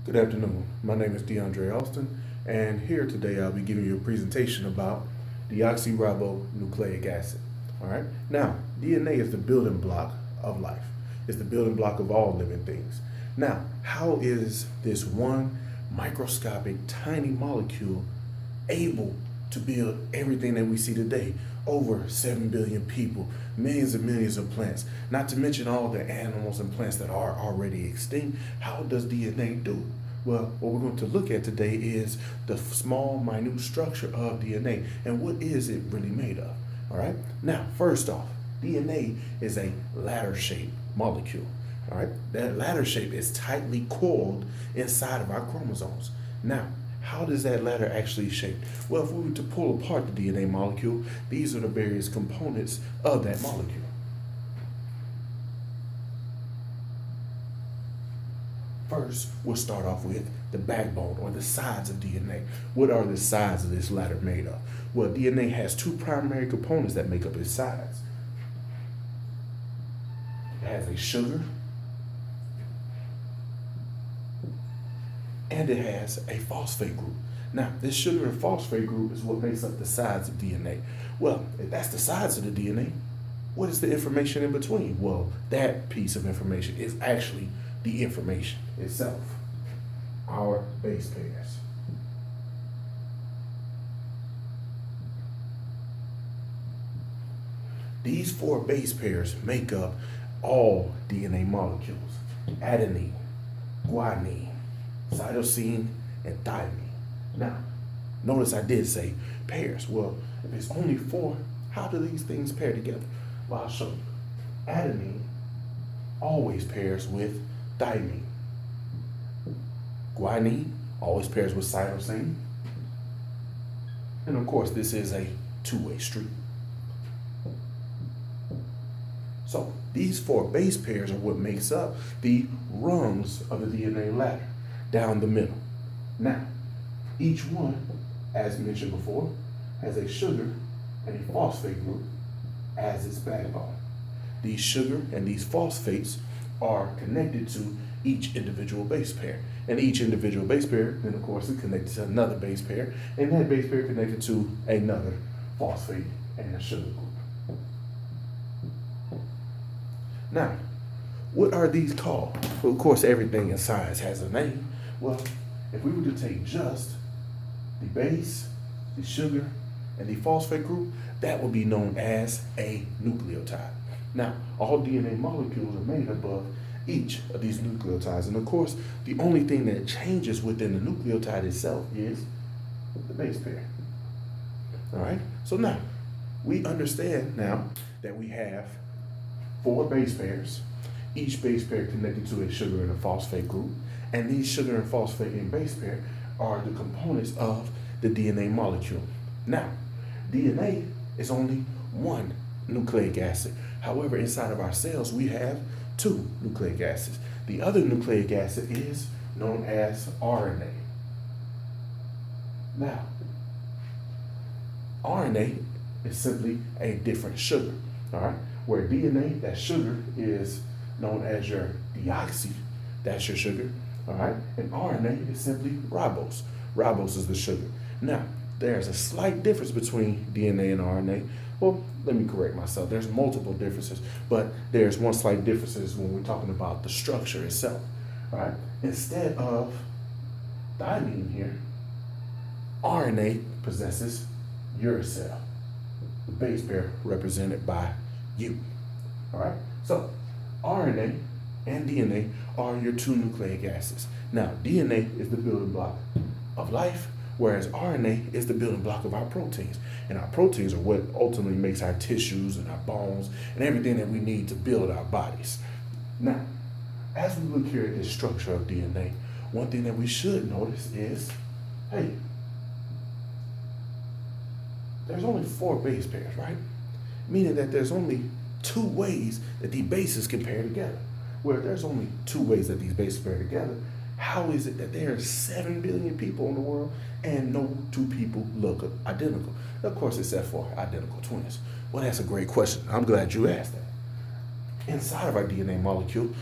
Good afternoon. My name is DeAndre Austin, and here today I'll be giving you a presentation about deoxyribonucleic acid. All right. Now, DNA is the building block of life. It's the building block of all living things. Now, how is this one microscopic, tiny molecule able to build everything that we see today? Over 7 billion people, millions and millions of plants, not to mention all the animals and plants that are already extinct. How does DNA do? Well, what we're going to look at today is the small, minute structure of DNA and what is it really made of. All right. Now, first off, DNA is a ladder-shaped molecule. All right. That ladder shape is tightly coiled inside of our chromosomes. Now, how does that ladder actually shape? Well, if we were to pull apart the DNA molecule, these are the various components of that molecule. First, we'll start off with the backbone or the sides of DNA. What are the sides of this ladder made of? Well, DNA has two primary components that make up its sides. It has a sugar and it has a phosphate group. Now, this sugar and phosphate group is what makes up the sides of DNA. Well, if that's the sides of the DNA, what is the information in between? Well, that piece of information is actually the information itself, our base pairs. These four base pairs make up all DNA molecules: adenine, guanine, cytosine, and thymine. Now, notice I did say pairs. Well, if it's only four, how do these things pair together? Well, I'll show you. Adenine always pairs with thymine. Guanine always pairs with cytosine. And of course, this is a two-way street. So these four base pairs are what makes up the rungs of the DNA ladder down the middle. Now, each one, as mentioned before, has a sugar and a phosphate group as its backbone. These sugar and these phosphates are connected to each individual base pair. And each individual base pair, then of course, is connected to another base pair, and that base pair connected to another phosphate and a sugar group. Now, what are these called? Well, of course, everything in science has a name. Well, if we were to take just the base, the sugar, and the phosphate group, that would be known as a nucleotide. Now, all DNA molecules are made up of each of these nucleotides. And of course, the only thing that changes within the nucleotide itself is the base pair. All right? So now, we understand now that we have four base pairs, each base pair connected to a sugar and a phosphate group. And these sugar and phosphate and base pair are the components of the DNA molecule. Now, DNA is only one nucleic acid. However, inside of our cells, we have two nucleic acids. The other nucleic acid is known as RNA. Now, RNA is simply a different sugar, all right? Where DNA, that sugar, is known as your deoxy, that's your sugar, all right? And RNA is simply ribose. Ribose is the sugar. Now, there's a slight difference between DNA and RNA. Well, let me correct myself. There's multiple differences, but there's one slight difference when we're talking about the structure itself, right? Instead of thymine here, RNA possesses uracil, the base pair represented by U, all right? So RNA and DNA are your two nucleic acids. Now, DNA is the building block of life, whereas RNA is the building block of our proteins. And our proteins are what ultimately makes our tissues and our bones and everything that we need to build our bodies. Now, as we look here at this structure of DNA, one thing that we should notice is, hey, there's only four base pairs, right? Meaning that there's only two ways that these bases can pair together. Where there's only two ways that these bases pair together, how is it that there are 7 billion people in the world and no two people look identical? Of course, except for identical twins. Well, that's a great question. I'm glad you asked that. Inside of our DNA molecule,